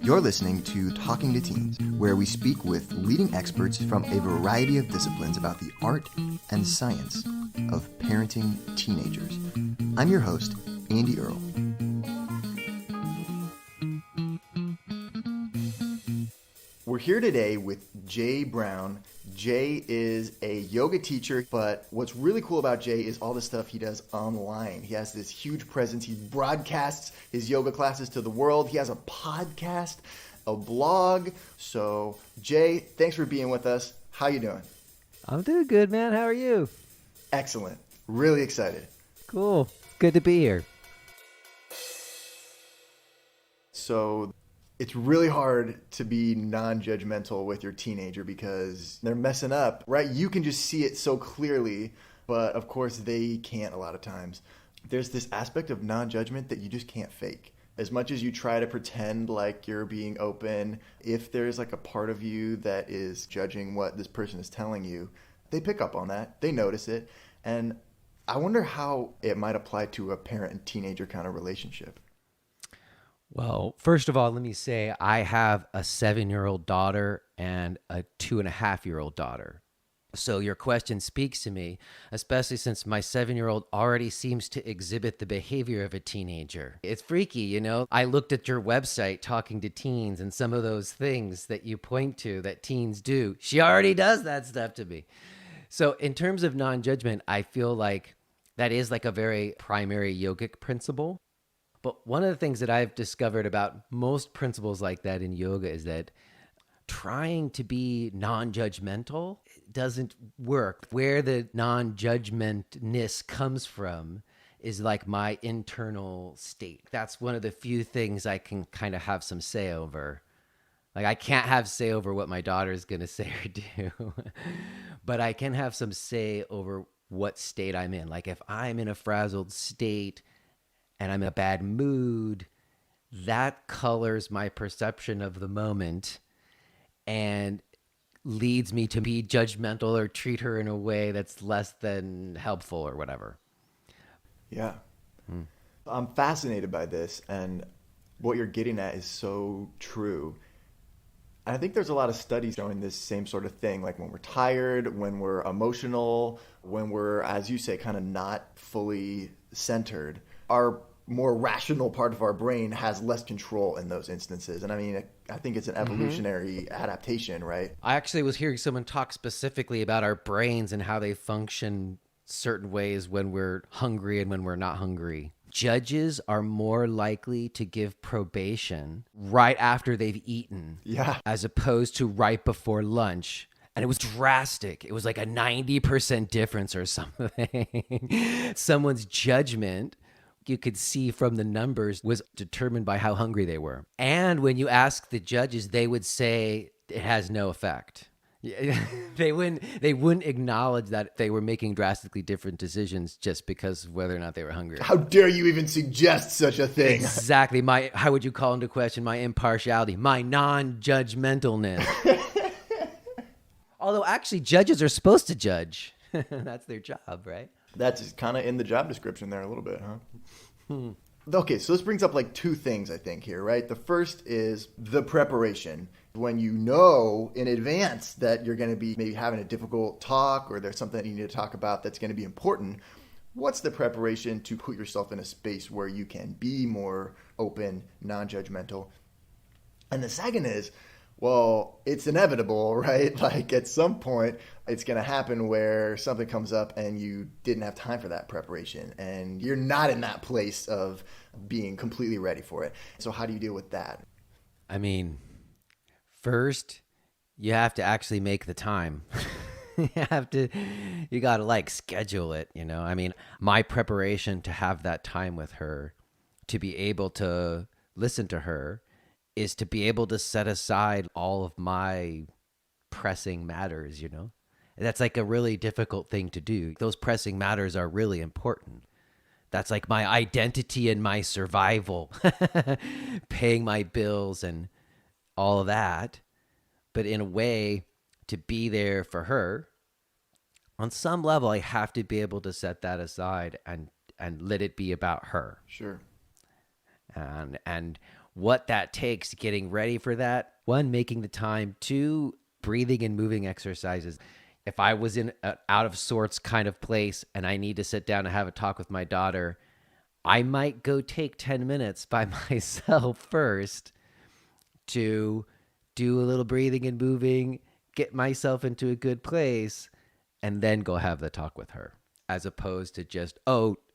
You're listening to Talking to Teens, where we speak with leading experts from a variety of disciplines about the art and science of parenting teenagers. I'm your host, Andy Earle. We're here today with Jay Brown. Jay is a yoga teacher, but what's really cool about Jay is all the stuff he does online. He has this huge presence. He broadcasts his yoga classes to the world. He has a podcast, a blog. So, Jay, thanks for being with us. How you doing? I'm doing good, man. How are you? Excellent. Really excited. Cool. Good to be here. So, it's really hard to be non-judgmental with your teenager because they're messing up, right? You can just see it so clearly, but of course they can't a lot of times. There's this aspect of non-judgment that you just can't fake. As much as you try to pretend like you're being open, if there's like a part of you that is judging what this person is telling you, they pick up on that, they notice it, and I wonder how it might apply to a parent and teenager kind of relationship. Well, first of all, let me say I have a 7-year-old daughter and a 2.5-year-old daughter. So your question speaks to me, especially since my 7-year-old already seems to exhibit the behavior of a teenager. It's freaky, you know? I looked at your website, Talking to Teens, and some of those things that you point to that teens do. She already does that stuff to me. So in terms of non-judgment, I feel like that is like a very primary yogic principle. But one of the things that I've discovered about most principles like that in yoga is that trying to be non-judgmental doesn't work. Where the non-judgmentness comes from is like my internal state. That's one of the few things I can kind of have some say over. Like I can't have say over what my daughter's going to say or do, but I can have some say over what state I'm in. Like if I'm in a frazzled state and I'm in a bad mood, that colors my perception of the moment and leads me to be judgmental or treat her in a way that's less than helpful or whatever. Yeah. I'm fascinated by this, and what you're getting at is so true. And I think there's a lot of studies showing this same sort of thing, like when we're tired, when we're emotional, when we're, as you say, kind of not fully centered. Our more rational part of our brain has less control in those instances. And I mean, I think it's an evolutionary adaptation, right? I actually was hearing someone talk specifically about our brains and how they function certain ways when we're hungry and when we're not hungry. Judges are more likely to give probation right after they've eaten, as opposed to right before lunch. And it was drastic. It was like a 90% difference or something. Someone's judgment, you could see from the numbers, was determined by how hungry they were. And when you ask the judges, they would say it has no effect. They wouldn't acknowledge that they were making drastically different decisions just because of whether or not they were hungry. How dare you even suggest such a thing? Exactly. How would you call into question my impartiality, my non-judgmentalness? Although actually judges are supposed to judge. That's their job, right? That's kind of in the job description there a little bit, huh? Okay, so this brings up like two things, I think, here, right? The first is the preparation. When you know in advance that you're going to be maybe having a difficult talk or there's something that you need to talk about that's going to be important, what's the preparation to put yourself in a space where you can be more open, non-judgmental? And the second is, well, it's inevitable, right? Like at some point, it's going to happen where something comes up and you didn't have time for that preparation and you're not in that place of being completely ready for it. So how do you deal with that? I mean, first, you have to actually make the time. You got to like schedule it, you know? I mean, my preparation to have that time with her, to be able to listen to her, is to be able to set aside all of my pressing matters, you know? That's like a really difficult thing to do. Those pressing matters are really important. That's like my identity and my survival, paying my bills and all of that. But in a way, to be there for her, on some level, I have to be able to set that aside and let it be about her. Sure. And what that takes, getting ready for that. One, making the time. Two, breathing and moving exercises. If I was in an out of sorts kind of place and I need to sit down and have a talk with my daughter, I might go take 10 minutes by myself first to do a little breathing and moving, get myself into a good place, and then go have the talk with her, as opposed to just,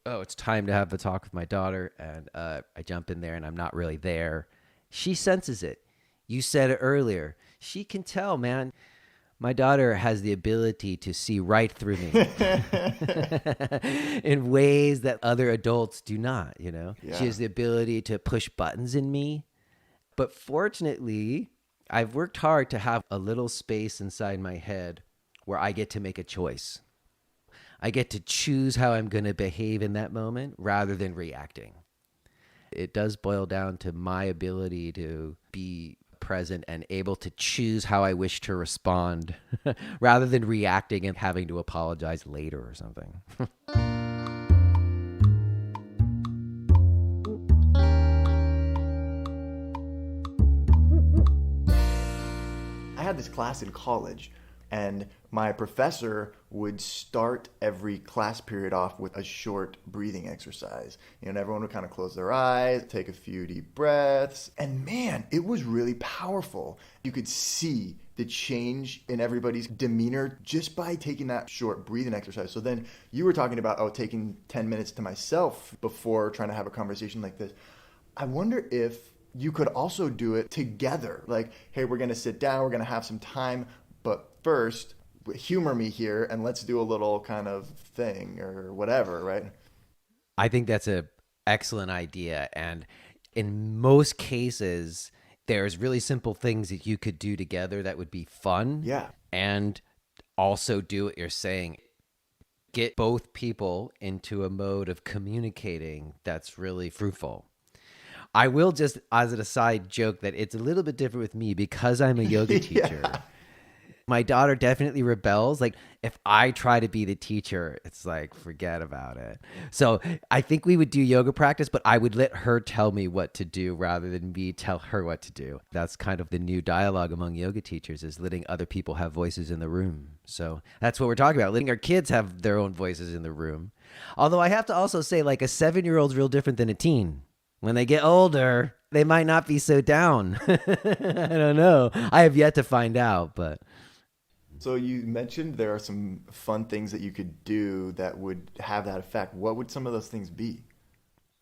it's time to have the talk with my daughter, and I jump in there and I'm not really there. She senses it. You said it earlier. She can tell, man. My daughter has the ability to see right through me in ways that other adults do not, you know? Yeah. She has the ability to push buttons in me. But fortunately, I've worked hard to have a little space inside my head where I get to make a choice. I get to choose how I'm going to behave in that moment rather than reacting. It does boil down to my ability to be present and able to choose how I wish to respond rather than reacting and having to apologize later or something. I had this class in college, and my professor would start every class period off with a short breathing exercise. And everyone would kind of close their eyes, take a few deep breaths. And man, it was really powerful. You could see the change in everybody's demeanor just by taking that short breathing exercise. So then you were talking about, taking 10 minutes to myself before trying to have a conversation like this. I wonder if you could also do it together. Like, hey, we're going to sit down, we're going to have some time, but first, humor me here and let's do a little kind of thing or whatever, right? I think that's an excellent idea. And in most cases, there's really simple things that you could do together that would be fun. Yeah. And also do what you're saying. Get both people into a mode of communicating that's really fruitful. I will just, as an aside, joke that it's a little bit different with me because I'm a yoga teacher. Yeah. My daughter definitely rebels. Like, if I try to be the teacher, it's like, forget about it. So I think we would do yoga practice, but I would let her tell me what to do rather than me tell her what to do. That's kind of the new dialogue among yoga teachers, is letting other people have voices in the room. So that's what we're talking about, letting our kids have their own voices in the room. Although I have to also say, like, a 7-year-old's real different than a teen. When they get older, they might not be so down. I don't know. I have yet to find out, but... So you mentioned there are some fun things that you could do that would have that effect. What would some of those things be?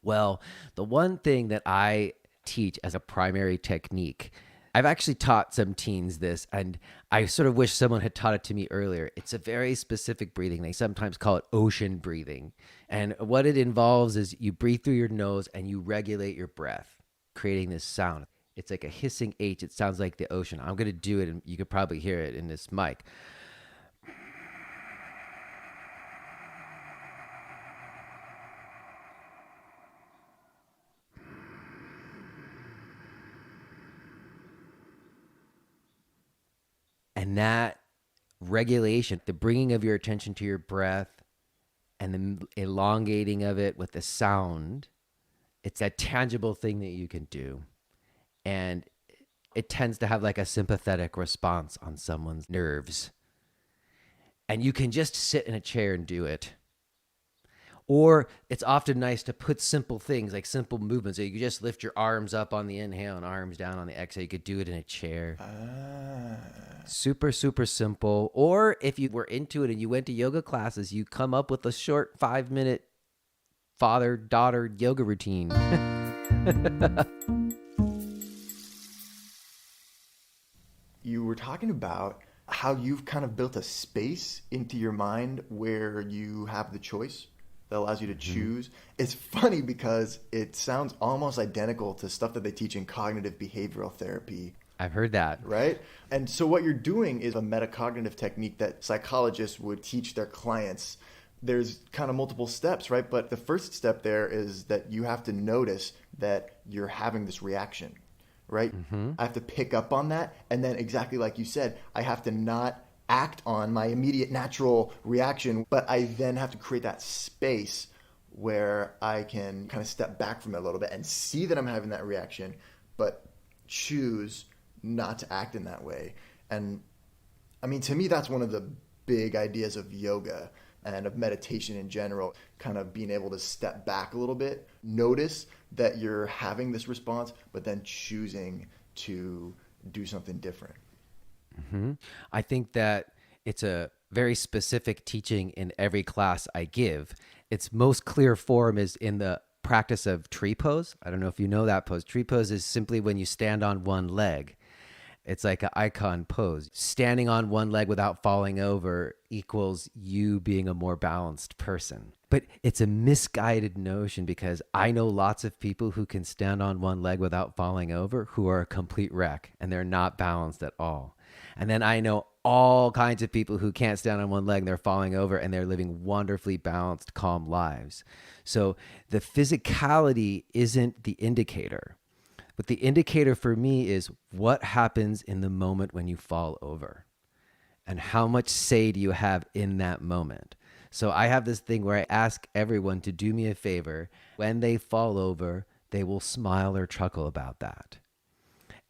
Well, the one thing that I teach as a primary technique, I've actually taught some teens this, and I sort of wish someone had taught it to me earlier. It's a very specific breathing. They sometimes call it ocean breathing. And what it involves is you breathe through your nose and you regulate your breath, creating this sound. It's like a hissing H. It sounds like the ocean. I'm going to do it, and you could probably hear it in this mic. And that regulation, the bringing of your attention to your breath and the elongating of it with the sound, it's a tangible thing that you can do. And it tends to have like a sympathetic response on someone's nerves. And you can just sit in a chair and do it. Or it's often nice to put simple things, like simple movements. So you could just lift your arms up on the inhale and arms down on the exhale. You could do it in a chair. Super, super simple. Or if you were into it and you went to yoga classes, you come up with a short 5-minute father-daughter yoga routine. You were talking about how you've kind of built a space into your mind where you have the choice that allows you to choose. It's funny because it sounds almost identical to stuff that they teach in cognitive behavioral therapy. I've heard that. Right? And so what you're doing is a metacognitive technique that psychologists would teach their clients. There's kind of multiple steps, right? But the first step there is that you have to notice that you're having this reaction, right? I have to pick up on that. And then exactly like you said, I have to not act on my immediate natural reaction, but I then have to create that space where I can kind of step back from it a little bit and see that I'm having that reaction, but choose not to act in that way. And I mean, to me, that's one of the big ideas of yoga and of meditation in general, kind of being able to step back a little bit, notice that you're having this response, but then choosing to do something different. I think that it's a very specific teaching in every class I give. Its most clear form is in the practice of tree pose. I don't know if you know that pose. Tree pose is simply when you stand on one leg. It's like an icon pose. Standing on one leg without falling over equals you being a more balanced person. But it's a misguided notion, because I know lots of people who can stand on one leg without falling over who are a complete wreck and they're not balanced at all. And then I know all kinds of people who can't stand on one leg and they're falling over and they're living wonderfully balanced, calm lives. So the physicality isn't the indicator. But the indicator for me is what happens in the moment when you fall over, and how much say do you have in that moment. So I have this thing where I ask everyone to do me a favor. When they fall over, they will smile or chuckle about that.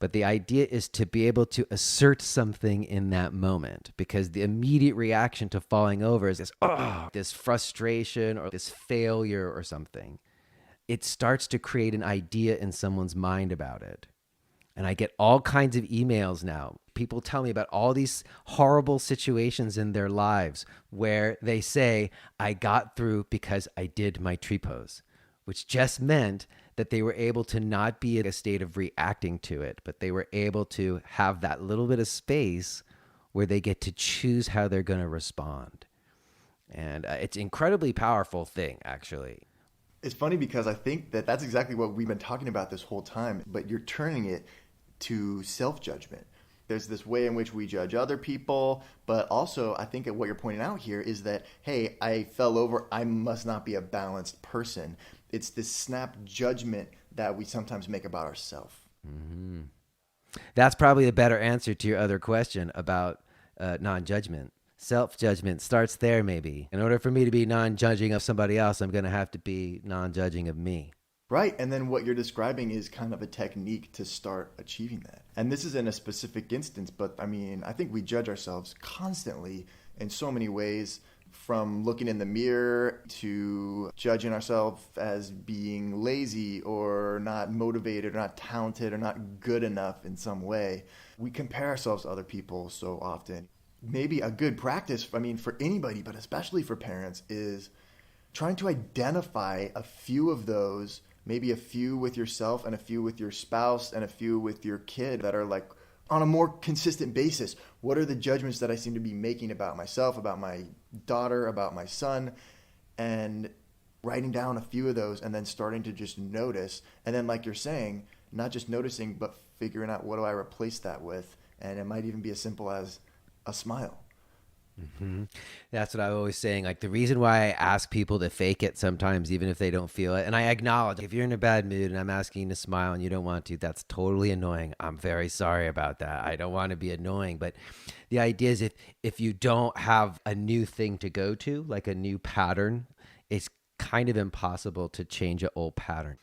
But the idea is to be able to assert something in that moment, because the immediate reaction to falling over is this, oh, this frustration or this failure or something. It starts to create an idea in someone's mind about it. And I get all kinds of emails now. People tell me about all these horrible situations in their lives where they say, I got through because I did my tree pose, which just meant that they were able to not be in a state of reacting to it, but they were able to have that little bit of space where they get to choose how they're going to respond. And it's an incredibly powerful thing, actually. It's funny because I think that that's exactly what we've been talking about this whole time, but you're turning it to self-judgment. There's this way in which we judge other people, but also I think that what you're pointing out here is that, hey, I fell over, I must not be a balanced person. It's this snap judgment that we sometimes make about ourselves. Mm-hmm. That's probably a better answer to your other question about non-judgment. Self-judgment starts there, maybe. In order for me to be non-judging of somebody else, I'm going to have to be non-judging of me. Right, and then what you're describing is kind of a technique to start achieving that. And this is in a specific instance, but I mean, I think we judge ourselves constantly in so many ways, from looking in the mirror to judging ourselves as being lazy or not motivated or not talented or not good enough in some way. We compare ourselves to other people so often. Maybe a good practice, I mean, for anybody, but especially for parents, is trying to identify a few of those, maybe a few with yourself and a few with your spouse and a few with your kid, that are like on a more consistent basis. What are the judgments that I seem to be making about myself, about my daughter, about my son? And writing down a few of those and then starting to just notice. And then, like you're saying, not just noticing, but figuring out, what do I replace that with? And it might even be as simple as a smile. Mm-hmm. That's what I'm always saying. Like, the reason why I ask people to fake it sometimes, even if they don't feel it, and I acknowledge if you're in a bad mood and I'm asking you to smile and you don't want to, that's totally annoying. I'm very sorry about that. I don't want to be annoying. But the idea is, if you don't have a new thing to go to, like a new pattern, it's kind of impossible to change an old pattern.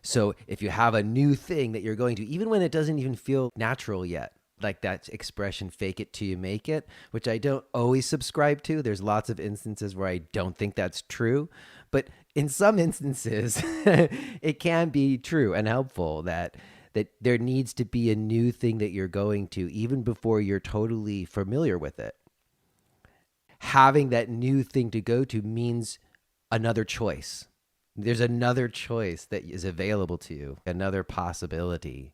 So if you have a new thing that you're going to, even when it doesn't even feel natural yet, like that expression, fake it till you make it, which I don't always subscribe to. There's lots of instances where I don't think that's true. But in some instances, it can be true and helpful that there needs to be a new thing that you're going to, even before you're totally familiar with it. Having that new thing to go to means another choice. There's another choice that is available to you, another possibility.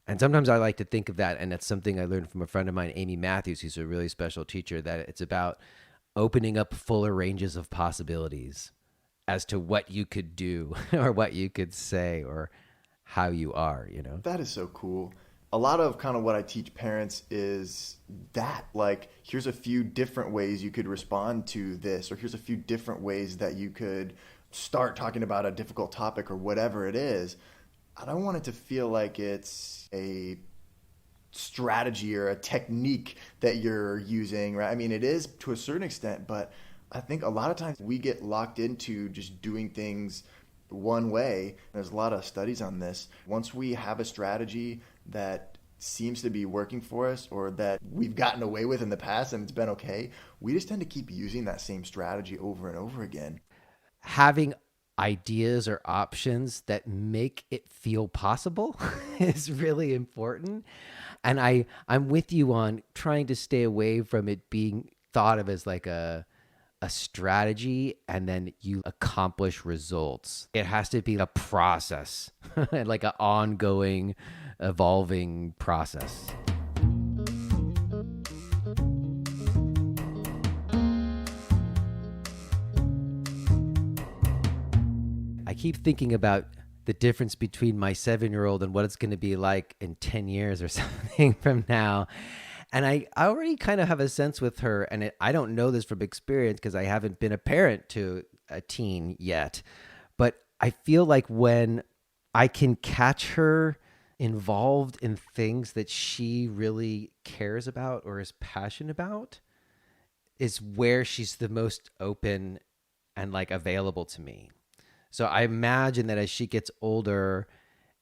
And sometimes I like to think of that, and that's something I learned from a friend of mine, Amy Matthews, who's a really special teacher, that it's about opening up fuller ranges of possibilities as to what you could do or what you could say or how you are, you know? That is so cool. A lot of kind of what I teach parents is that, like, here's a few different ways you could respond to this, or here's a few different ways that you could start talking about a difficult topic or whatever it is. I don't want it to feel like it's a strategy or a technique that you're using, right? I mean, it is to a certain extent, but I think a lot of times we get locked into just doing things one way. There's a lot of studies on this. Once we have a strategy that seems to be working for us or that we've gotten away with in the past and it's been okay, we just tend to keep using that same strategy over and over again. Having ideas or options that make it feel possible is really important. And I'm with you on trying to stay away from it being thought of as like a strategy and then you accomplish results. It has to be a process, like an ongoing, evolving process. I keep thinking about the difference between my 7-year-old and what it's going to be like in 10 years or something from now. And I already kind of have a sense with her, and I don't know this from experience because I haven't been a parent to a teen yet. But I feel like when I can catch her involved in things that she really cares about or is passionate about is where she's the most open and like available to me. So I imagine that as she gets older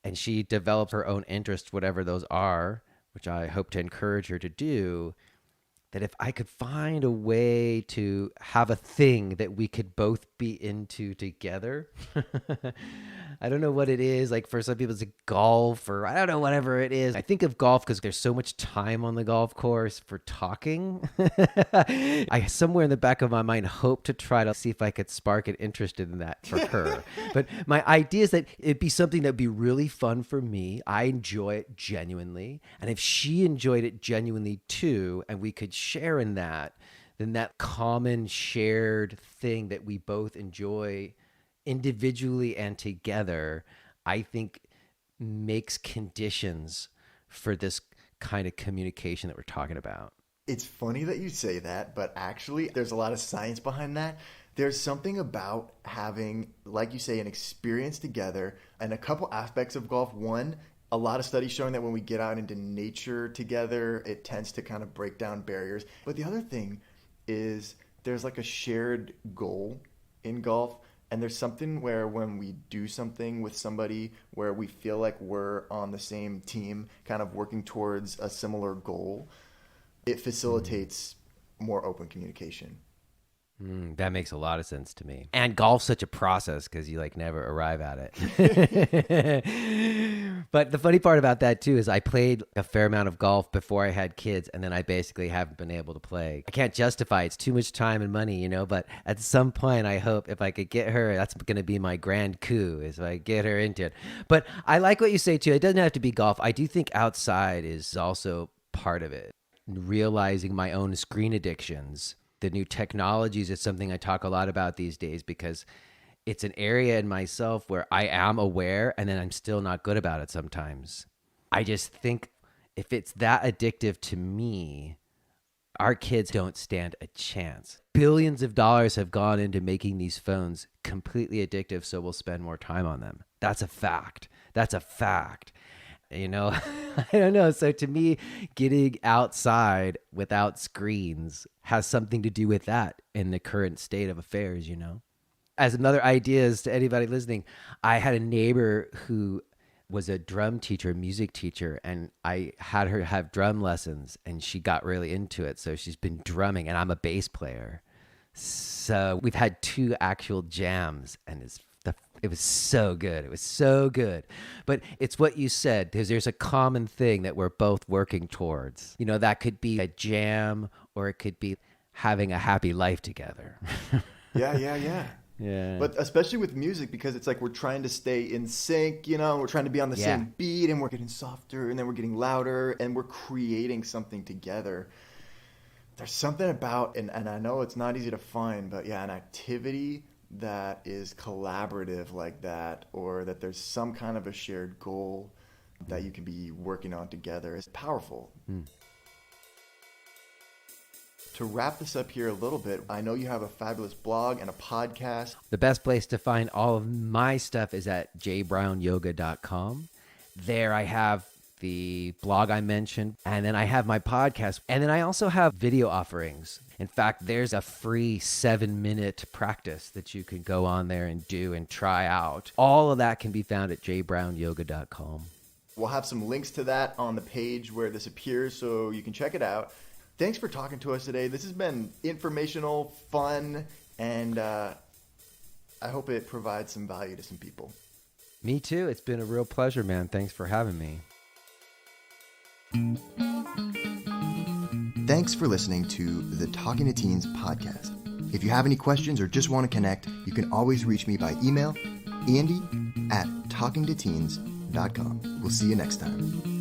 and she develops her own interests, whatever those are, which I hope to encourage her to do, that if I could find a way to have a thing that we could both be into together, I don't know what it is. Like for some people, it's golf or I don't know, whatever it is. I think of golf because there's so much time on the golf course for talking. I, somewhere in the back of my mind, hope to try to see if I could spark an interest in that for her. But my idea is that it'd be something that'd be really fun for me. I enjoy it genuinely. And if she enjoyed it genuinely too, and we could share in that, then that common shared thing that we both enjoy individually and together, I think makes conditions for this kind of communication that we're talking about. It's funny that you say that, but actually there's a lot of science behind that. There's something about having, like you say, an experience together and a couple aspects of golf. One, a lot of studies showing that when we get out into nature together, it tends to kind of break down barriers. But the other thing is there's like a shared goal in golf. And there's something where when we do something with somebody where we feel like we're on the same team, kind of working towards a similar goal, it facilitates more open communication. That makes a lot of sense to me. And golf's such a process because you like never arrive at it. But the funny part about that too is I played a fair amount of golf before I had kids, and then I basically haven't been able to play. I can't justify it. It's too much time and money, you know, but at some point I hope if I could get her, that's going to be my grand coup is if I get her into it. But I like what you say too. It doesn't have to be golf. I do think outside is also part of it. Realizing my own screen addictions. The new technologies is something I talk a lot about these days because it's an area in myself where I am aware and then I'm still not good about it sometimes. I just think if it's that addictive to me, our kids don't stand a chance. Billions of dollars have gone into making these phones completely addictive, so we'll spend more time on them. That's a fact. That's a fact. You know, I don't know. So to me, getting outside without screens has something to do with that in the current state of affairs, you know. As another idea is to anybody listening, I had a neighbor who was a drum teacher, music teacher, and I had her have drum lessons and she got really into it. So she's been drumming and I'm a bass player. So we've had 2 actual jams and it was so good. It was so good. But it's what you said, because there's a common thing that we're both working towards. You know, that could be a jam or it could be having a happy life together. Yeah. But especially with music, because it's like we're trying to stay in sync, you know, we're trying to be on the same beat and we're getting softer and then we're getting louder and we're creating something together. There's something about, and I know it's not easy to find, but yeah, an activity that is collaborative like that, or that there's some kind of a shared goal that you can be working on together is powerful. To wrap this up here a little bit, I know you have a fabulous blog and a podcast. The best place to find all of my stuff is at jbrownyoga.com. There I have the blog I mentioned, and then I have my podcast, and then I also have video offerings. In fact, there's a free 7-minute practice that you can go on there and do and try out. All of that can be found at jbrownyoga.com. We'll have some links to that on the page where this appears so you can check it out. Thanks for talking to us today. This has been informational, fun, and I hope it provides some value to some people. Me too. It's been a real pleasure, man. Thanks for having me. Thanks for listening to the Talking to Teens podcast. If you have any questions or just want to connect, you can always reach me by email, andy@talkingtoteens.com. We'll see you next time.